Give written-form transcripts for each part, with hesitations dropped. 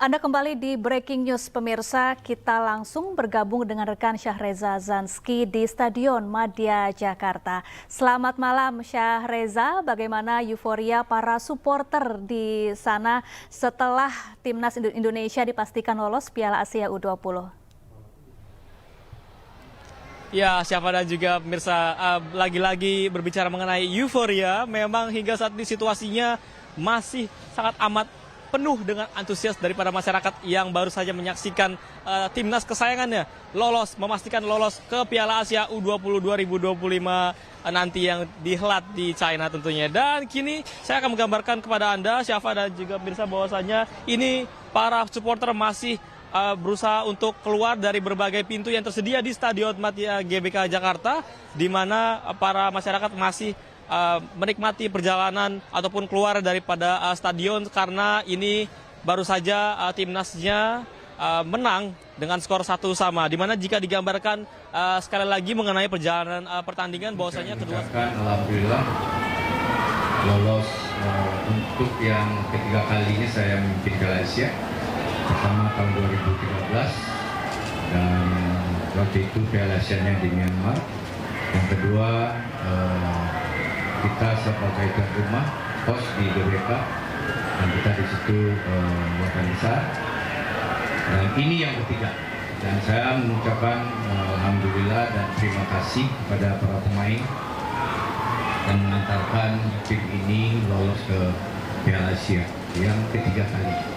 Anda kembali di Breaking News pemirsa, kita langsung bergabung dengan rekan Syahreza Zanski di Stadion Madia Jakarta. Selamat malam Syahreza, bagaimana euforia para supporter di sana setelah Timnas Indonesia dipastikan lolos Piala Asia U20? Ya, siapa dan juga pemirsa, lagi-lagi berbicara mengenai euforia, memang hingga saat ini situasinya masih sangat amat penuh dengan antusias daripada masyarakat yang baru saja menyaksikan timnas kesayangannya memastikan lolos ke Piala Asia U20 2025 nanti yang dihelat di China tentunya. Dan kini saya akan menggambarkan kepada Anda, Syafa dan juga pemirsa, bahwasanya ini para supporter masih berusaha untuk keluar dari berbagai pintu yang tersedia di Stadion Madia GBK Jakarta, di mana para masyarakat masih menikmati perjalanan ataupun keluar daripada stadion karena ini baru saja timnasnya menang dengan skor 1-1, di mana jika digambarkan sekali lagi mengenai perjalanan pertandingan bahwasanya kedua alhamdulillah lolos untuk yang ketiga kalinya saya memimpin Piala Asia. Pertama tahun 2013 dan waktu itu Piala Asianya di Myanmar. Yang kedua kita sebagai tuan rumah host di GBK dan kita di situ buatan besar. Dan ini yang ketiga. Dan saya mengucapkan alhamdulillah dan terima kasih kepada para pemain dan mengantarkan tim ini lolos ke Piala Asia yang ketiga kali.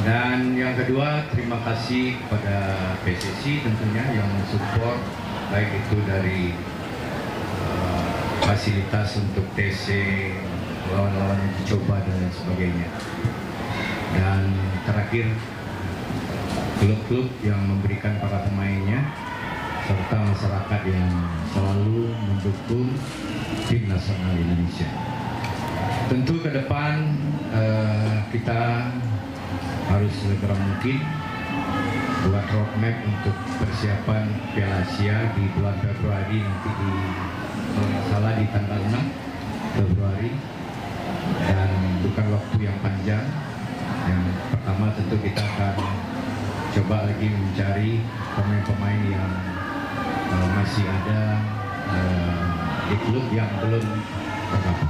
Dan yang kedua, terima kasih kepada PSSI tentunya yang mensupport baik itu dari fasilitas untuk TC, lawan-lawan yang dicoba dan lain sebagainya. Dan terakhir, klub-klub yang memberikan para pemainnya serta masyarakat yang selalu mendukung tim nasional Indonesia. Tentu ke depan kita harus segera mungkin buat roadmap untuk persiapan Piala Asia di bulan Februari nanti kalau nggak salah di tanggal 6 Februari, dan bukan waktu yang panjang. Yang pertama tentu kita akan coba lagi mencari pemain-pemain yang masih ada di klub yang belum terdapat.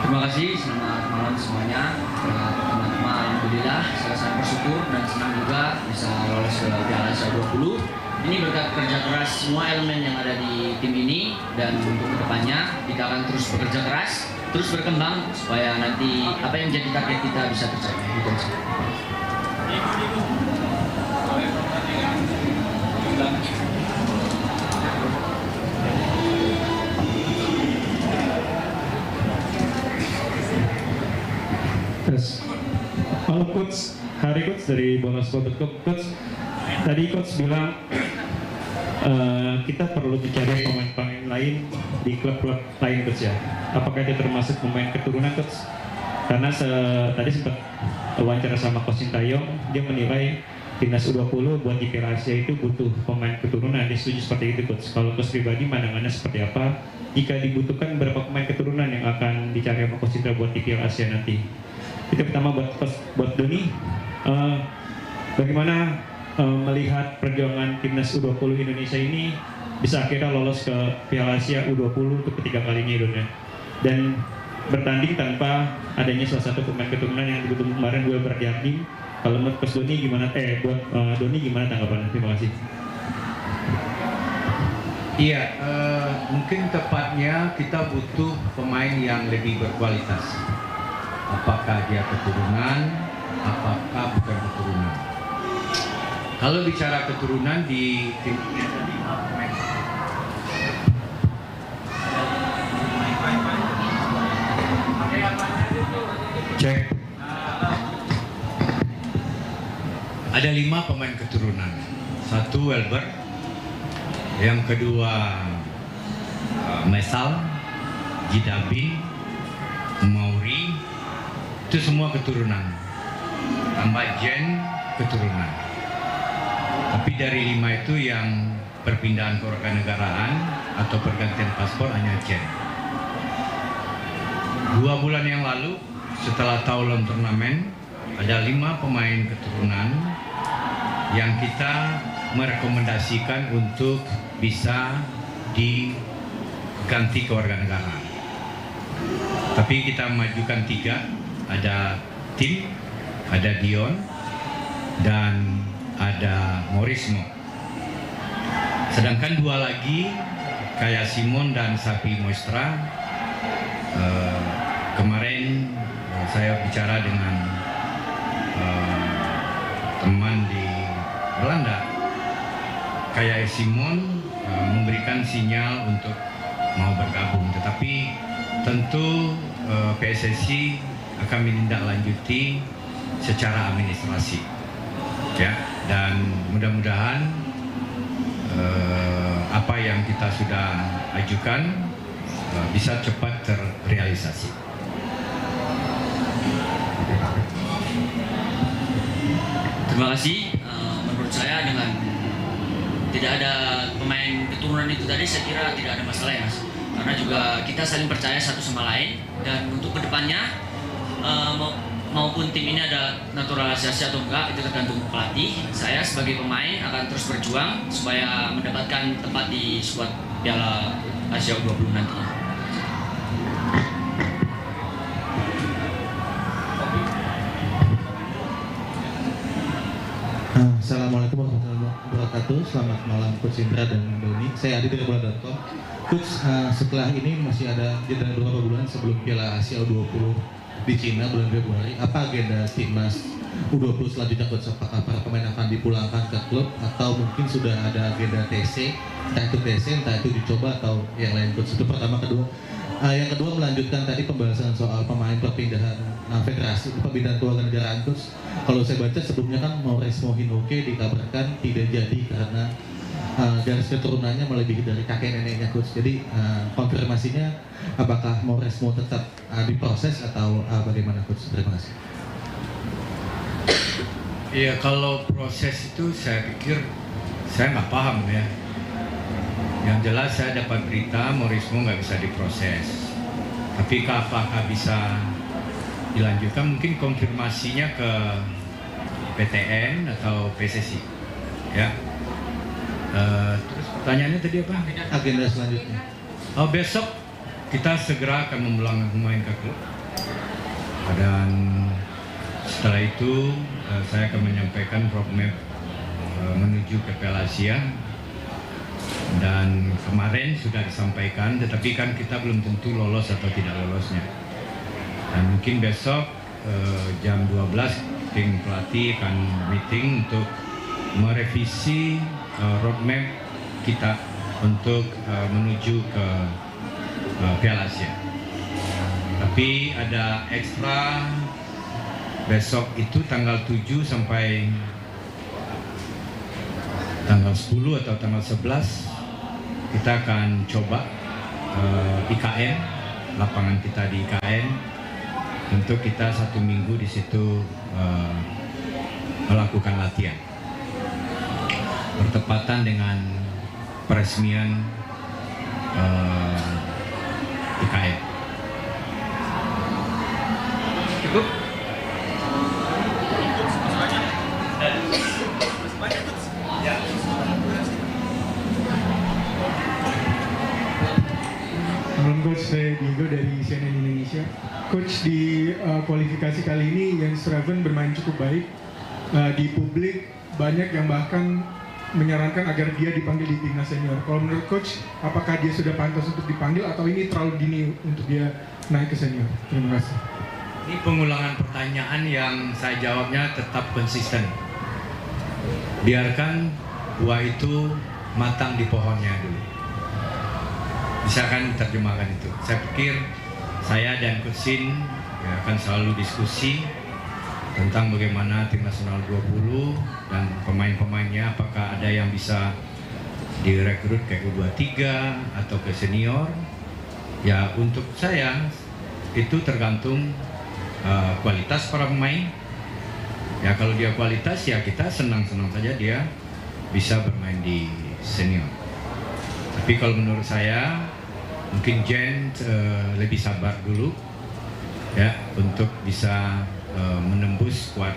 Terima kasih, selamat malam semuanya. Teman-teman, alhamdulillah saya sangat bersyukur dan senang juga bisa lolos ke Piala Asia 20. Ini berkat kerja keras semua elemen yang ada di tim ini, dan untuk kedepannya kita akan terus bekerja keras, terus berkembang supaya nanti apa yang jadi target kita bisa tercapai. Halo Coach, Hari Coach dari Bonasport.com. Coach, tadi Coach bilang kita perlu mencari pemain-pemain lain di klub-klub lain, Coach ya. Apakah itu termasuk pemain keturunan, Coach? Karena tadi sempat wawancara sama Coach Sintayong, dia menilai timnas U20 buat di Piala Asia itu butuh pemain keturunan. Dia setuju seperti itu, Coach. Kalau Coach pribadi pandangannya seperti apa? Jika dibutuhkan berapa pemain keturunan yang akan dicari sama Coach Sintayong buat di Piala Asia nanti? Itu pertama buat Doni, bagaimana melihat perjuangan timnas U20 Indonesia ini bisa akhirnya lolos ke Piala Asia U20 untuk ketiga kalinya Indonesia, dan bertanding tanpa adanya salah satu pemain keturunan yang dibutuhkan kemarin, Wilbert Jardim. Kalau menurut Coach Doni gimana? Buat Doni gimana tanggapannya? Terima kasih. Iya, mungkin tepatnya kita butuh pemain yang lebih berkualitas. Apakah dia keturunan, apakah bukan keturunan. Kalau bicara keturunan di tim cek, ada 5 pemain keturunan. 1 Welbert, yang kedua Mesal, Jidabin, Mauri, itu semua keturunan. Tambah Jen keturunan. Tapi dari 5 itu yang perpindahan kewarganegaraan atau pergantian paspor hanya Jen. 2 bulan yang lalu setelah Taulon turnamen ada 5 pemain keturunan yang kita merekomendasikan untuk bisa diganti kewarganegaraan. Tapi kita majukan 3, ada Tim, ada Dion, dan ada Morismo. Sedangkan 2 lagi kayak Simon dan Sapi Moistra, kemarin saya bicara dengan teman di Belanda, kayak Simon memberikan sinyal untuk mau bergabung, tetapi tentu PSSI akan menindaklanjuti secara administrasi, ya, dan mudah-mudahan apa yang kita sudah ajukan bisa cepat terrealisasi. Terima kasih. Menurut saya dengan tidak ada pemain keturunan itu tadi, saya kira tidak ada masalah ya Mas. Karena juga kita saling percaya satu sama lain, dan untuk kedepannya maupun tim ini ada naturalisasi atau enggak itu tergantung pelatih. Saya sebagai pemain akan terus berjuang supaya mendapatkan tempat di skuad Piala Asia U20 nantinya. Assalamualaikum warahmatullahi wabarakatuh. Selamat malam Coach Indra dan Doni. Saya Adi dari bola.com. Coach, setelah ini masih ada jeda beberapa bulan sebelum Piala Asia U20 di Cina bulan Februari. Apa agenda timnas U20 selanjutnya, Coach? Apakah para pemain akan dipulangkan ke klub atau mungkin sudah ada agenda TC, entah itu TC, entah itu dicoba atau yang lain, Coach? Itu pertama. Yang kedua melanjutkan tadi pembahasan soal pemain perpindahan federasi, perpindahan kewarganegaraan, Coach. Kalau saya baca sebelumnya kan Mauresmo Hinoke dikabarkan tidak jadi karena garis keturunannya melebihi dari kakek neneknya, Coach. Jadi konfirmasinya apakah Mauresmo tetap diproses atau bagaimana, Coach? Terima kasih. Iya, kalau proses itu saya pikir saya nggak paham ya. Yang jelas saya dapat berita Mauresmo nggak bisa diproses. Tapi apakah bisa dilanjutkan? Mungkin konfirmasinya ke PTN atau PSSI. Ya. Terus pertanyaannya tadi apa? Agenda selanjutnya. Besok kita segera akan memulangkan pemain ke klub. Dan setelah itu saya akan menyampaikan roadmap menuju ke Piala Asia. Dan kemarin sudah disampaikan, tetapi kan kita belum tentu lolos atau tidak lolosnya. Dan mungkin besok jam 12 tim pelatih akan meeting untuk merevisi roadmap kita untuk menuju ke Piala Asia. Tapi ada ekstra besok itu tanggal 7 sampai tanggal 10 atau tanggal 11 kita akan coba IKN, lapangan kita di IKN, untuk kita 1 minggu di situ melakukan latihan bertepatan dengan peresmian IKN. Cukup? Coach, saya Diego dari CNN Indonesia. Coach, di kualifikasi kali ini Jens Raven bermain cukup baik. Di publik banyak yang bahkan menyarankan agar dia dipanggil di timnas senior. Kalau menurut Coach, apakah dia sudah pantas untuk dipanggil atau ini terlalu dini untuk dia naik ke senior? Terima kasih. Ini pengulangan pertanyaan yang saya jawabnya tetap konsisten. Biarkan buah itu matang di pohonnya dulu. Bisa kan terjemahkan itu. Saya pikir saya dan Coach Sin akan selalu diskusi tentang bagaimana tim nasional 20 dan pemain-pemainnya, apakah ada yang bisa direkrut ke U23 atau ke senior. Ya, untuk saya itu tergantung kualitas para pemain. Ya, kalau dia kualitas ya kita senang-senang saja dia bisa bermain di senior. Tapi kalau menurut saya mungkin Jen lebih sabar dulu ya untuk bisa menembus skuad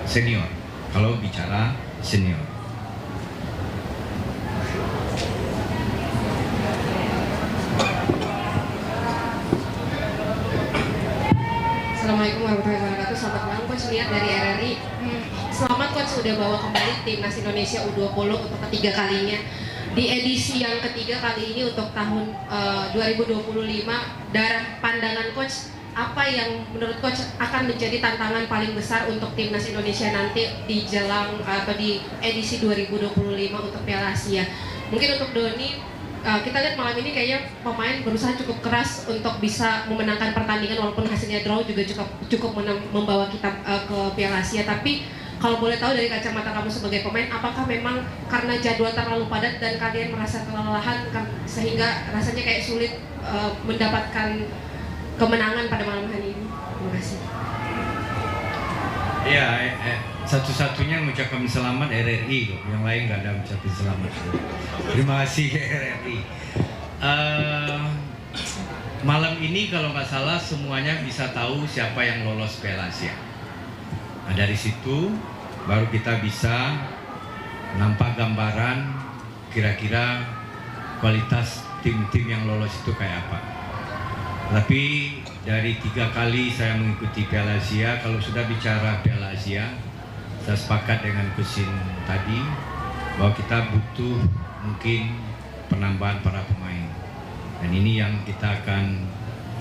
senior. Kalau bicara senior. Assalamualaikum warahmatullahi wabarakatuh. Selamat malam Coach, lihat dari RRI. Selamat Coach sudah bawa kembali timnas Indonesia U20 untuk ketiga kalinya. Di edisi yang ketiga kali ini untuk tahun 2025, dari pandangan Coach, apa yang menurut Coach akan menjadi tantangan paling besar untuk timnas Indonesia nanti di jelang atau di edisi 2025 untuk Piala Asia? Mungkin untuk Doni, kita lihat malam ini kayaknya pemain berusaha cukup keras untuk bisa memenangkan pertandingan walaupun hasilnya draw juga cukup membawa kita ke Piala Asia. Tapi kalau boleh tahu dari kacamata kamu sebagai pemain, apakah memang karena jadwal terlalu padat dan kalian merasa kelelahan sehingga rasanya kayak sulit mendapatkan kemenangan pada malam hari ini? Terima kasih. Ya, satu-satunya mengucapkan selamat RRI loh, yang lain nggak ada mengucapkan selamat. Terima kasih RRI. Malam ini kalau nggak salah semuanya bisa tahu siapa yang lolos Piala Asia. Nah, dari situ baru kita bisa nampak gambaran kira-kira kualitas tim-tim yang lolos itu kayak apa. Tapi dari 3 kali saya mengikuti Piala Asia, kalau sudah bicara Piala Asia, saya sepakat dengan Kusin tadi bahwa kita butuh mungkin penambahan para pemain. Dan ini yang kita akan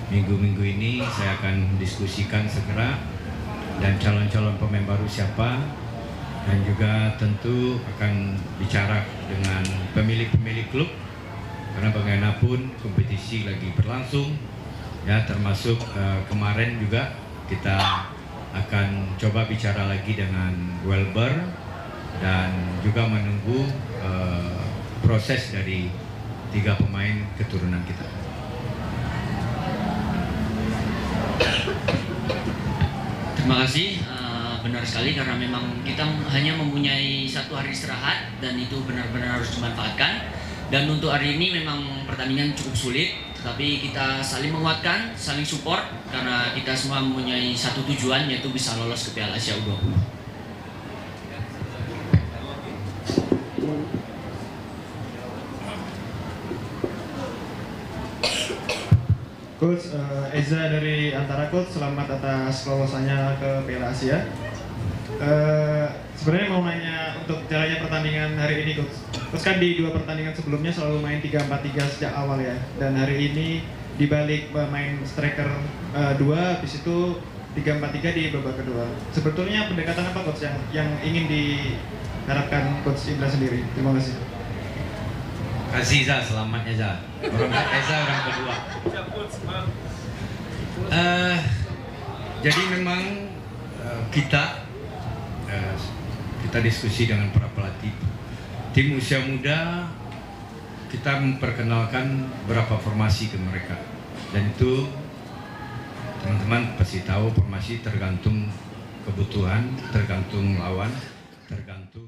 minggu-minggu ini saya akan diskusikan segera, dan calon-calon pemain baru siapa, dan juga tentu akan bicara dengan pemilik-pemilik klub karena bagaimanapun kompetisi lagi berlangsung. Ya, termasuk kemarin juga kita akan coba bicara lagi dengan Welber dan juga menunggu proses dari 3 pemain keturunan kita. Terima kasih, benar sekali karena memang kita hanya mempunyai 1 hari istirahat dan itu benar-benar harus dimanfaatkan. Dan untuk hari ini memang pertandingan cukup sulit, tetapi kita saling menguatkan, saling support karena kita semua mempunyai satu tujuan, yaitu bisa lolos ke Piala Asia U20. Coach, Eza dari Antara. Coach, selamat atas lolosannya ke Piala Asia. Sebenarnya mau nanya untuk caranya pertandingan hari ini, Coach. Coach kan di 2 pertandingan sebelumnya selalu main 3-4-3 sejak awal ya. Dan hari ini dibalik main striker 2, habis itu 3-4-3 di babak kedua. Sebetulnya pendekatan apa Coach yang ingin diharapkan Coach Indra sendiri? Terima kasih. Kasih Za, selamat ya Za. Eza orang kedua. Jadi memang kita diskusi dengan para pelatih tim usia muda, kita memperkenalkan berapa formasi ke mereka, dan itu teman-teman pasti tahu formasi tergantung kebutuhan, tergantung lawan, tergantung.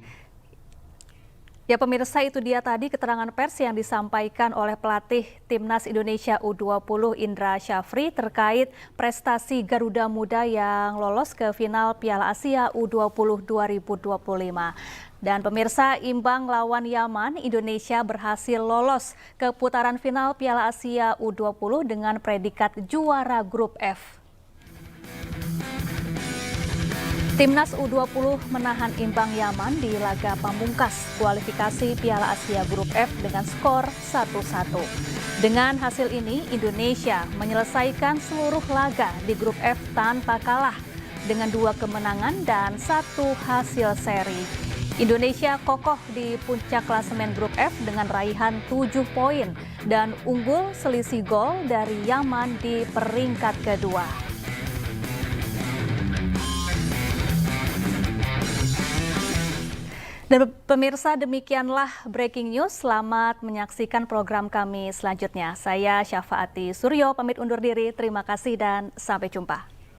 Ya pemirsa, itu dia tadi keterangan pers yang disampaikan oleh pelatih Timnas Indonesia U20 Indra Syafri terkait prestasi Garuda Muda yang lolos ke final Piala Asia U20 2025. Dan pemirsa, imbang lawan Yaman, Indonesia berhasil lolos ke putaran final Piala Asia U20 dengan predikat juara grup F. Timnas U20 menahan imbang Yaman di laga pamungkas kualifikasi Piala Asia Grup F dengan skor 1-1. Dengan hasil ini, Indonesia menyelesaikan seluruh laga di Grup F tanpa kalah dengan 2 kemenangan dan 1 hasil seri. Indonesia kokoh di puncak klasemen Grup F dengan raihan 7 poin dan unggul selisih gol dari Yaman di peringkat kedua. Dan pemirsa, demikianlah breaking news. Selamat menyaksikan program kami selanjutnya. Saya Syafaati Suryo pamit undur diri. Terima kasih dan sampai jumpa.